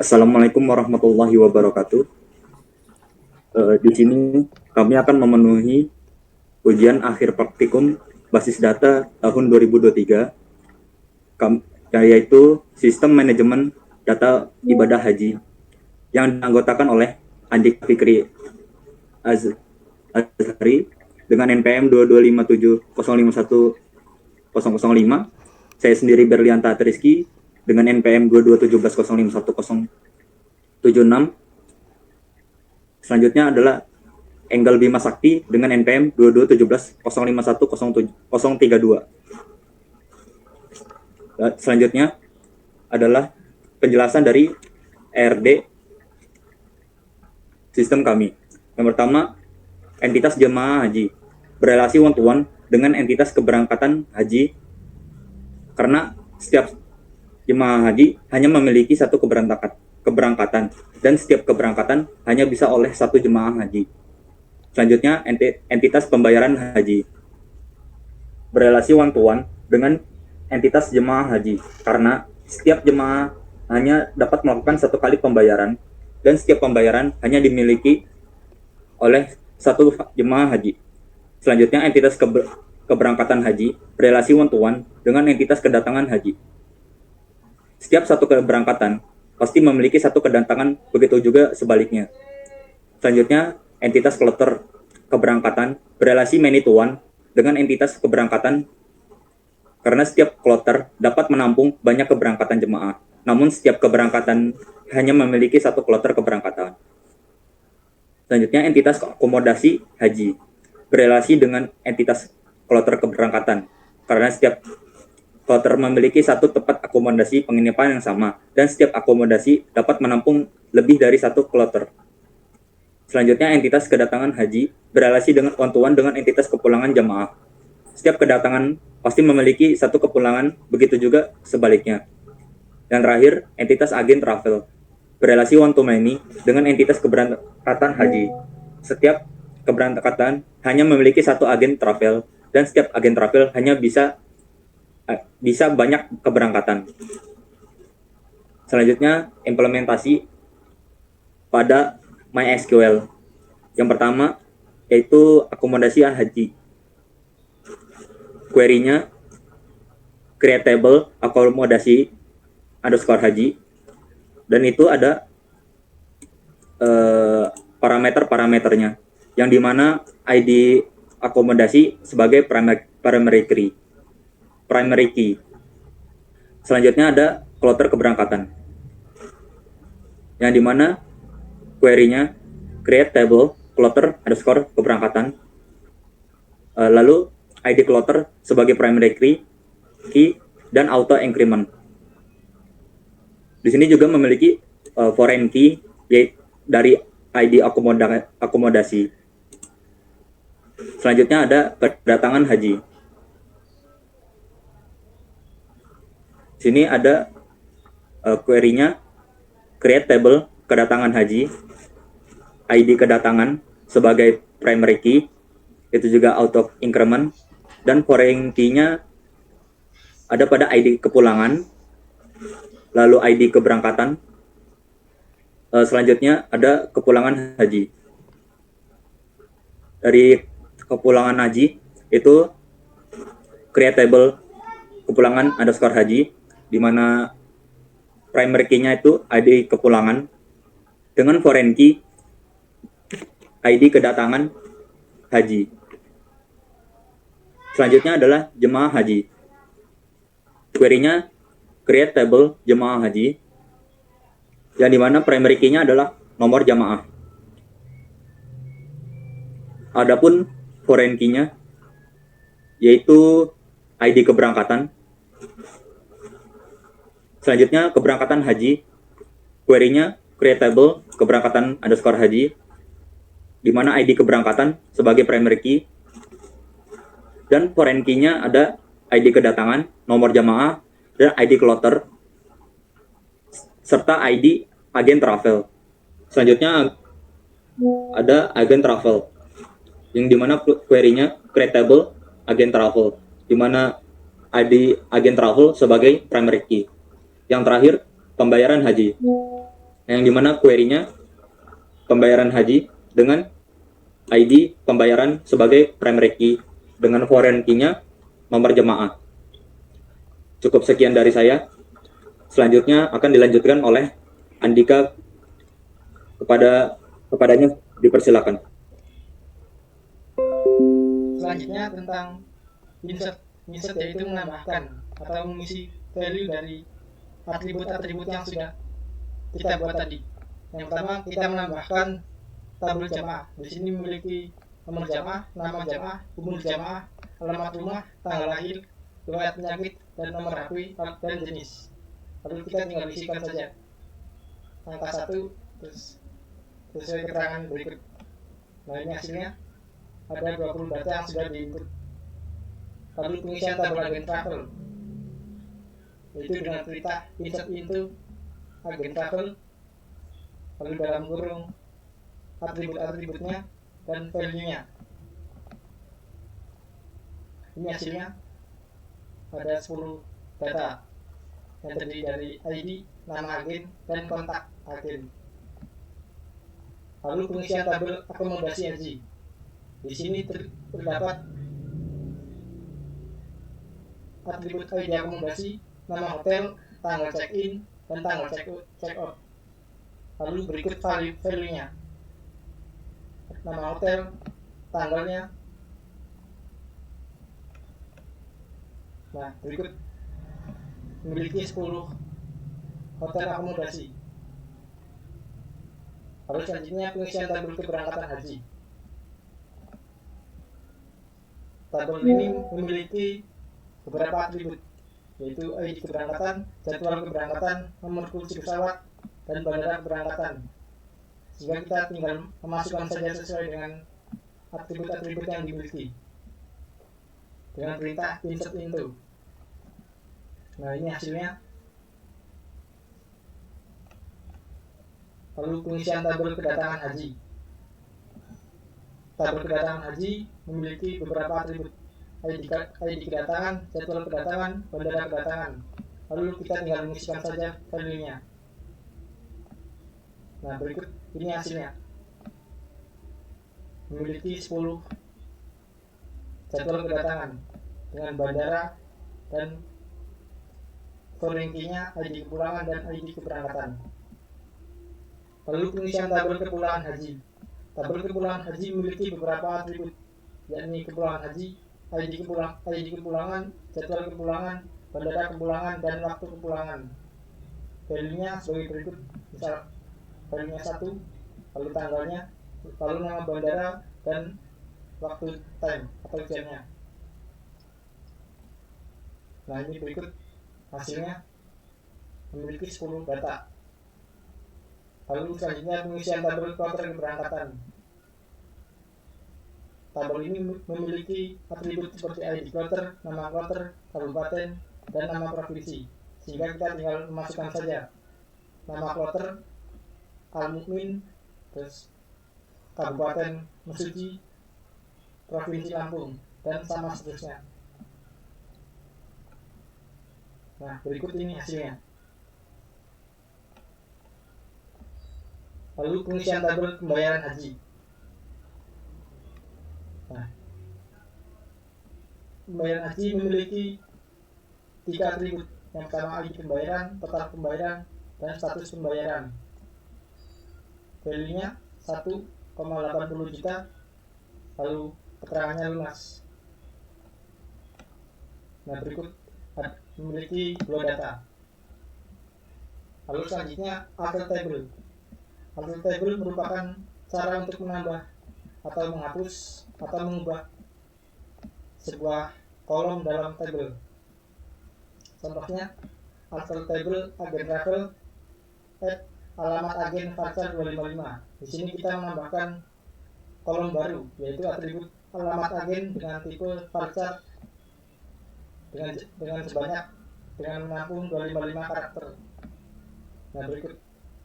Assalamualaikum warahmatullahi wabarakatuh. Di sini kami akan memenuhi ujian akhir praktikum basis data tahun 2023, yaitu Sistem Manajemen Data Ibadah Haji yang dianggotakan oleh Andik Fikri Azhari dengan NPM 22570510005. Saya sendiri Berlianta Triski dengan NPM 22170510076. Selanjutnya adalah Enggal Bima Sakti dengan NPM 22170510032. Selanjutnya adalah penjelasan dari ERD sistem kami. Yang pertama, entitas jemaah haji berelasi one-to-one dengan entitas keberangkatan haji karena setiap jemaah haji hanya memiliki satu keberangkatan dan setiap keberangkatan hanya bisa oleh satu jemaah haji. Selanjutnya, entitas pembayaran haji berelasi one-to-one dengan entitas jemaah haji karena setiap jemaah hanya dapat melakukan satu kali pembayaran dan setiap pembayaran hanya dimiliki oleh satu jemaah haji. Selanjutnya, entitas keberangkatan haji berelasi one-to-one dengan entitas kedatangan haji. Setiap satu keberangkatan pasti memiliki satu kedatangan, begitu juga sebaliknya. Selanjutnya, entitas kloter keberangkatan berelasi many-to-one dengan entitas keberangkatan karena setiap kloter dapat menampung banyak keberangkatan jemaah, namun setiap keberangkatan hanya memiliki satu kloter keberangkatan. Selanjutnya, entitas akomodasi haji berelasi dengan entitas kloter keberangkatan karena setiap kloter memiliki satu tempat akomodasi penginapan yang sama dan setiap akomodasi dapat menampung lebih dari satu kloter. Selanjutnya, entitas kedatangan haji berelasi dengan one-to-one dengan entitas kepulangan jamaah. Setiap kedatangan pasti memiliki satu kepulangan, begitu juga sebaliknya. Dan terakhir, entitas agen travel berelasi one-to-many dengan entitas keberangkatan haji. Setiap keberangkatan hanya memiliki satu agen travel dan setiap agen travel hanya bisa banyak keberangkatan. Selanjutnya, implementasi pada MySQL. Yang pertama yaitu akomodasi haji. Query-nya create table akomodasi underscore haji, dan itu ada parameter-parameternya yang dimana ID akomodasi sebagai primary key. Selanjutnya ada kloter keberangkatan yang dimana query-nya create table kloter underscore keberangkatan, lalu ID kloter sebagai primary key dan auto increment. Di sini juga memiliki foreign key yaitu dari ID akomodasi. Selanjutnya ada kedatangan haji. Sini ada query-nya create table kedatangan haji, ID kedatangan sebagai primary key, itu juga auto increment, dan foreign key-nya ada pada ID kepulangan, lalu ID keberangkatan. Selanjutnya ada kepulangan haji. Dari kepulangan haji itu create table kepulangan underscore haji, di mana primary key-nya itu ID kepulangan dengan foreign key ID kedatangan haji. Selanjutnya adalah jemaah haji. Query-nya create table jemaah haji, yang dimana primary key-nya adalah nomor jemaah. Adapun foreign key-nya yaitu ID keberangkatan. Selanjutnya keberangkatan haji. Query-nya create table keberangkatan underscore haji, di mana ID keberangkatan sebagai primary key dan foreign key-nya ada ID kedatangan, nomor jamaah, dan ID kloter serta ID agen travel. Selanjutnya ada agen travel yang dimana query-nya create table agen travel, di mana ID agen travel sebagai primary key. Yang terakhir, pembayaran haji. yang dimana query-nya pembayaran haji dengan ID pembayaran sebagai primary key dengan foreign key-nya nomor jemaah. Cukup sekian dari saya. Selanjutnya akan dilanjutkan oleh Andika. Kepadanya dipersilakan. Selanjutnya tentang insert. Insert yaitu menambahkan atau mengisi value dari atribut-atribut yang sudah kita buat tadi. Yang pertama, kita menambahkan tabel jamaah. Di sini memiliki nomor jamaah, nama jamaah, umur jamaah, alamat rumah, tanggal lahir, riwayat penyakit, dan nomor HP dan jenis. Lalu kita tinggal isikan saja angka 1 terus sesuai keterangan berikut. Nah, ini hasilnya ada 20 data yang sudah diinput. Lalu pengisian tabel agen travel, yaitu dengan perintah insert into agen travel, lalu dalam kurung atribut-atributnya dan value-nya. Ini hasilnya ada 10 data yang terdiri dari ID, nama agen, dan kontak agen. Lalu pengisian tabel akomodasi haji. Di sini terdapat atribut ID akomodasi, nama hotel, tanggal check-in, dan tanggal check-out. Lalu berikut value-nya. Nama hotel, tanggalnya. Nah, berikut memiliki 10 hotel akomodasi. Lalu selanjutnya pengisian tabel keberangkatan haji. Tabel ini memiliki beberapa atribut, yaitu ID keberangkatan, jadwal keberangkatan, nomor kunci pesawat, dan bandara keberangkatan. Jika kita tinggal memasukkan saja sesuai dengan atribut-atribut yang dimiliki dengan perintah insert into. Nah, ini hasilnya. Lalu pengisian tabel kedatangan haji. Tabel kedatangan haji memiliki beberapa atribut, ID kedatangan, jadwal kedatangan, bandara kedatangan. Lalu kita tinggal mengisikan saja value-nya. Nah, berikut ini hasilnya. Memiliki 10 jadwal kedatangan dengan bandara dan foreign key-nya, ID kepulangan dan ID keberangkatan. Lalu pengisian tabel kepulangan haji. Tabel kepulangan haji memiliki beberapa atribut, yakni kepulangan haji, ID kepulangan, jadwal kepulangan, bandara kepulangan, dan waktu kepulangan. Value-nya sebagai berikut. Misal value-nya 1, lalu tanggalnya, lalu nama bandara, dan waktu time atau jamnya. Nah, ini berikut hasilnya memiliki 10 data. Lalu selanjutnya pengisian tabel kloter keberangkatan. Tabel ini memiliki atribut seperti ID kloter, nama kloter, kabupaten, dan nama provinsi. Sehingga kita tinggal memasukkan saja nama kloter, Al-Mukmin, terus kabupaten Mesuji, provinsi Lampung, dan sama seterusnya. Nah, berikut ini hasilnya. Lalu pengisian tabel pembayaran haji. Nah, pembayaran haji memiliki 3 atribut. Yang pertama ID pembayaran, total pembayaran, dan status pembayaran. Value-nya 1,80 juta, lalu keterangannya lunas. Nah, berikut memiliki 2 data. Lalu selanjutnya alter table. Alter table merupakan cara untuk menambah atau menghapus atau mengubah sebuah kolom dalam tabel. Contohnya, alter table agen travel add alamat agen voucher 255. Di sini kita menambahkan kolom baru, yaitu atribut alamat agen dengan tipe voucher dengan sebanyak dengan menampung 255 karakter. Nah, berikut.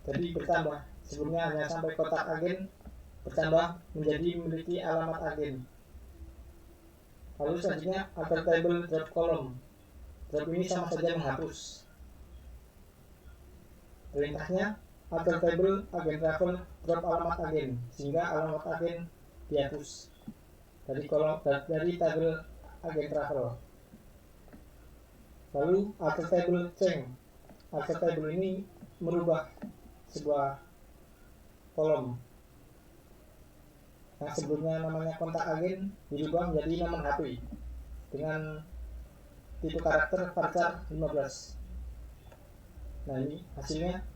Jadi bertambah. Sebelumnya hanya sampai kotak agen, bertambah menjadi memiliki alamat agen. Lalu selanjutnya alter table drop column. Drop ini sama saja menghapus. Perintahnya alter table agen travel drop alamat agen, sehingga alamat agen dihapus dari tabel agen travel. Lalu alter table change. Alter table ini merubah sebuah kolom yang sebelumnya namanya kontak agen dirubah menjadi nomor HP dengan tipe karakter varchar 15. Nah, ini hasilnya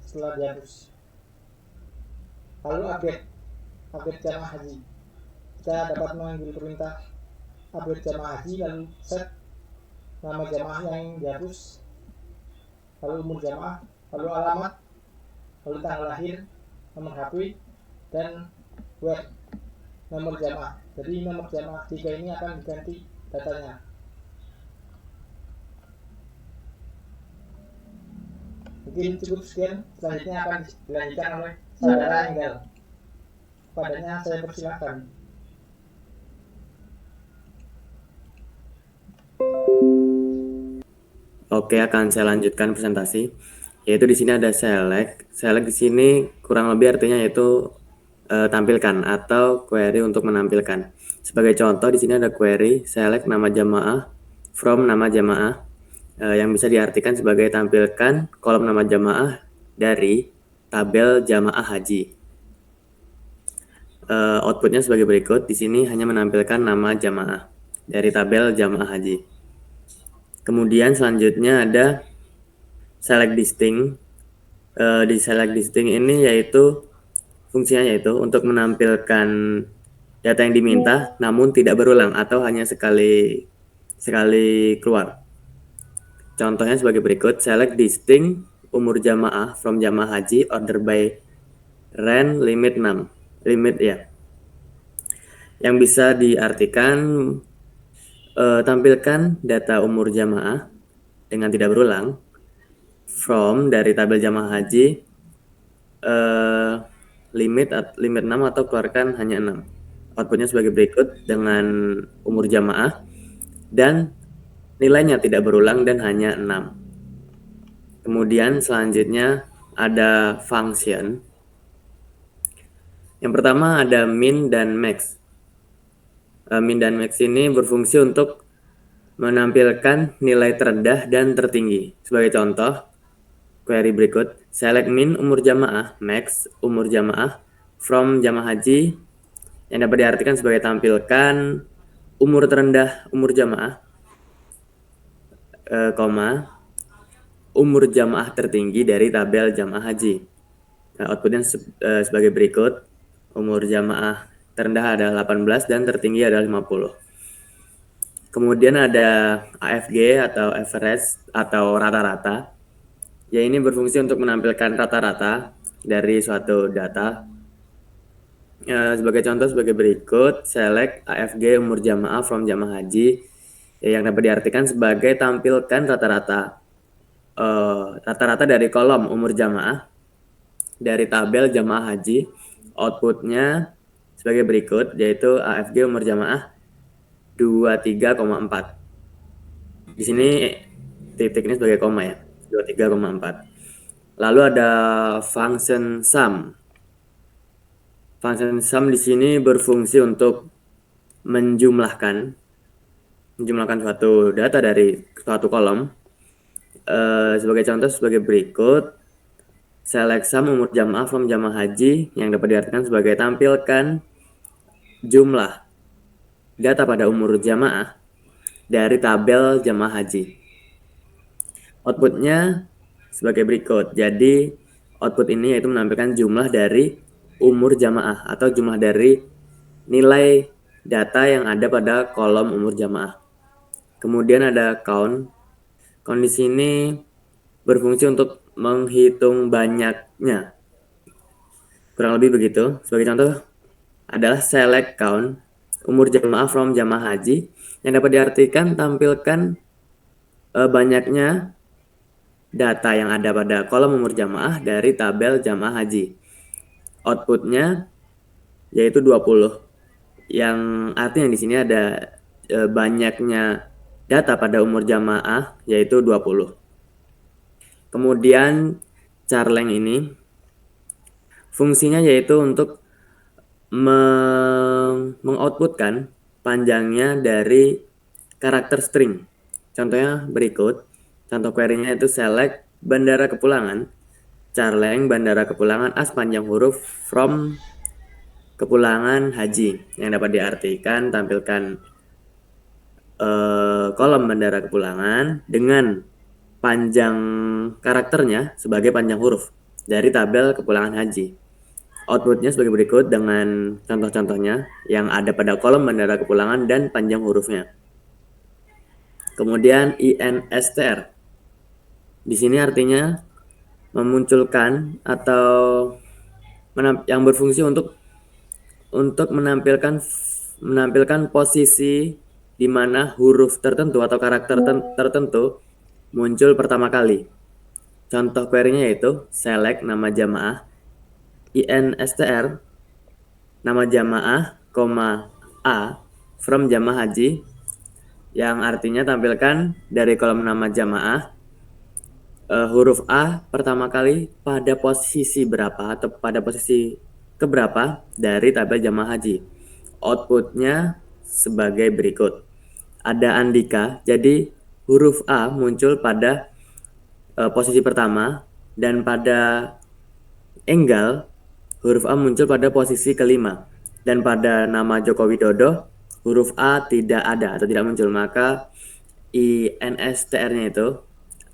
setelah dihapus. Lalu update jamaah haji. Kita dapat mengambil perintah update jamaah haji, lalu set nama jamaah yang dihapus, lalu umur jamaah, lalu alamat, lalu tanggal lahir, nomor HP, dan web nomor jamaah. Jadi nomor jamaah 3 ini akan diganti datanya. Mungkin cukup sekian, selanjutnya akan dilanjutkan oleh saudara Enggal. Padanya saya persilakan. Oke, akan saya lanjutkan presentasi. Yaitu di sini ada select. Select di sini kurang lebih artinya yaitu tampilkan atau query untuk menampilkan. Sebagai contoh di sini ada query select nama jamaah from nama jamaah yang bisa diartikan sebagai tampilkan kolom nama jamaah dari tabel jamaah haji. Outputnya sebagai berikut. Di sini hanya menampilkan nama jamaah dari tabel jamaah haji. Kemudian selanjutnya ada select distinct. Di select distinct ini yaitu fungsinya yaitu untuk menampilkan data yang diminta namun tidak berulang atau hanya sekali keluar. Contohnya sebagai berikut, select distinct umur jamaah from jamaah haji order by RAN limit 6. Limit ya. Yang bisa diartikan tampilkan data umur jamaah dengan tidak berulang from dari tabel jamaah haji limit 6 atau keluarkan hanya 6. Outputnya sebagai berikut dengan umur jamaah dan nilainya tidak berulang dan hanya 6. Kemudian selanjutnya ada function. Yang pertama ada min dan max. Min dan max ini berfungsi untuk menampilkan nilai terendah dan tertinggi. Sebagai contoh, query berikut, select min umur jamaah, max umur jamaah from jamaah haji yang dapat diartikan sebagai tampilkan umur terendah umur jamaah, umur jamaah tertinggi dari tabel jamaah haji. Nah, outputnya sebagai berikut, umur jamaah terendah adalah 18 dan tertinggi adalah 50. Kemudian ada AFG atau average atau rata-rata. Ya, ini berfungsi untuk menampilkan rata-rata dari suatu data. Sebagai contoh sebagai berikut, select AFG umur jamaah from jamaah haji yang dapat diartikan sebagai tampilkan rata-rata dari kolom umur jamaah dari tabel jamaah haji. Outputnya sebagai berikut, yaitu AFG umur jamaah 23,4. Di sini titik ini sebagai koma ya, 23,4. Lalu ada function sum. Function sum di sini berfungsi untuk menjumlahkan suatu data dari suatu kolom. Sebagai contoh sebagai berikut, select sum umur jamaah from jamaah haji yang dapat diartikan sebagai tampilkan jumlah data pada umur jamaah dari tabel jamaah haji. Outputnya sebagai berikut. Jadi output ini yaitu menampilkan jumlah dari umur jamaah atau jumlah dari nilai data yang ada pada kolom umur jamaah. Kemudian ada count. Count di sini berfungsi untuk menghitung banyaknya. Kurang lebih begitu. Sebagai contoh adalah select count umur jamaah from jamaah haji yang dapat diartikan tampilkan banyaknya data yang ada pada kolom umur jamaah dari tabel jamaah haji. Outputnya yaitu 20. Yang artinya di sini ada banyaknya data pada umur jamaah yaitu 20. Kemudian charleng ini fungsinya yaitu untuk mengoutputkan panjangnya dari karakter string. Contohnya berikut. Contoh query-nya itu select bandara kepulangan, charleng bandara kepulangan as panjang huruf from kepulangan haji, yang dapat diartikan tampilkan kolom bandara kepulangan dengan panjang karakternya sebagai panjang huruf dari tabel kepulangan haji. Outputnya sebagai berikut dengan contoh-contohnya yang ada pada kolom bandara kepulangan dan panjang hurufnya. Kemudian INSTR. Di sini artinya memunculkan atau yang berfungsi untuk menampilkan posisi di mana huruf tertentu atau karakter tertentu muncul pertama kali. Contoh query-nya yaitu select nama jamaah INSTR nama jamaah, A from jamaah haji, yang artinya tampilkan dari kolom nama jamaah huruf A pertama kali pada posisi berapa atau pada posisi keberapa dari tabel jamaah haji. Outputnya sebagai berikut. Ada Andika, jadi huruf A muncul pada posisi pertama, dan pada Enggal huruf A muncul pada posisi kelima, dan pada nama Joko Widodo huruf A tidak ada atau tidak muncul, maka INSTR-nya itu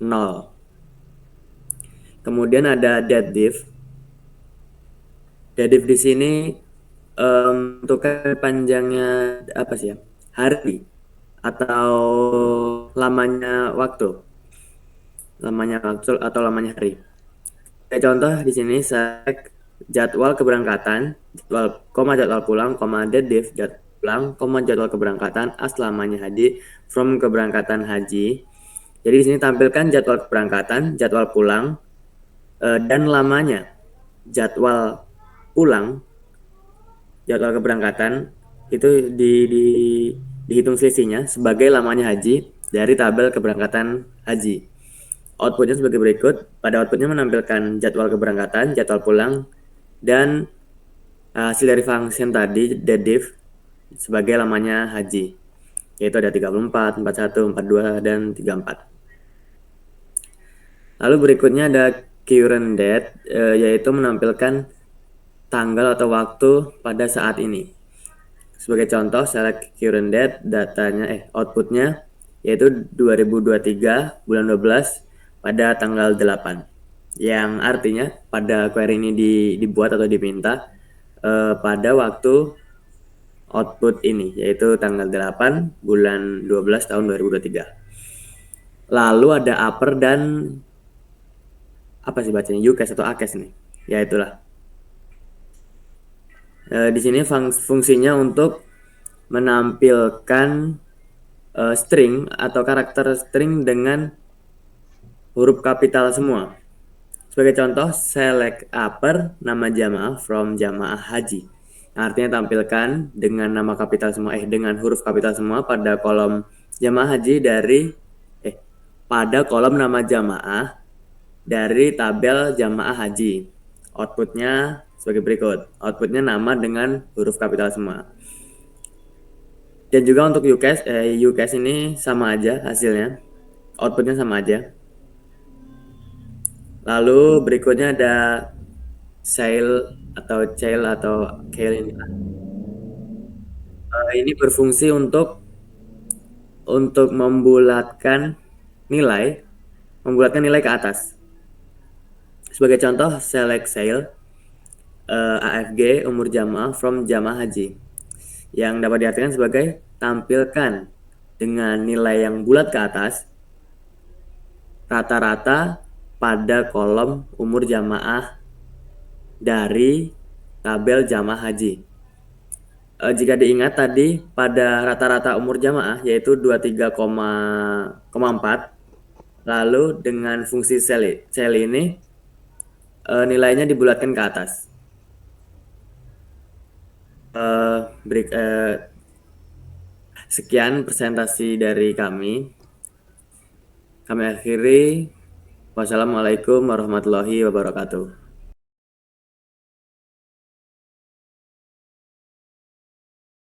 0. Kemudian ada deaddiff. Deaddiff di sini menentukan panjangnya apa sih ya? Hari atau lamanya waktu. Lamanya waktu atau lamanya hari. Contoh di sini select jadwal keberangkatan, jadwal pulang, deaddiff jadwal pulang, jadwal keberangkatan as lamanya haji from keberangkatan haji. Jadi di sini tampilkan jadwal keberangkatan, jadwal pulang, dan lamanya. Jadwal pulang, jadwal keberangkatan itu dihitung selisihnya sebagai lamanya haji dari tabel keberangkatan haji. Outputnya sebagai berikut. Pada outputnya menampilkan jadwal keberangkatan, jadwal pulang, dan hasil dari function tadi deaddiff sebagai lamanya haji, yaitu ada 34, 41, 42, dan 34. Lalu berikutnya ada current date, yaitu menampilkan tanggal atau waktu pada saat ini. Sebagai contoh, select current date, outputnya yaitu 2023 bulan 12 pada tanggal 8. Yang artinya pada query ini dibuat atau diminta pada waktu output ini, yaitu tanggal 8 bulan 12 tahun 2023. Lalu ada upper dan apa sih bacanya, UCAS atau ACAS nih, ya itulah. Di sini fungsinya untuk menampilkan string atau karakter string dengan huruf kapital semua. Sebagai contoh, select upper nama jamaah from jamaah haji, yang artinya tampilkan dengan nama kapital semua, dengan huruf kapital semua pada kolom jamaah haji pada kolom nama jamaah dari tabel jamaah haji. Outputnya sebagai berikut. Outputnya nama dengan huruf kapital semua. Dan juga untuk UCAS ini sama aja hasilnya. Outputnya sama aja. Lalu berikutnya ada Ceil atau Ceil ini. Ini berfungsi untuk membulatkan nilai ke atas. Sebagai contoh, select Ceil AFG umur jamaah from jamaah haji, yang dapat diartikan sebagai tampilkan dengan nilai yang bulat ke atas rata-rata pada kolom umur jamaah dari tabel jamaah haji. Jika diingat tadi pada rata-rata umur jamaah yaitu 23,4, lalu dengan fungsi cell ini nilainya dibulatkan ke atas. Sekian presentasi dari kami. Kami akhiri. Wassalamualaikum warahmatullahi wabarakatuh.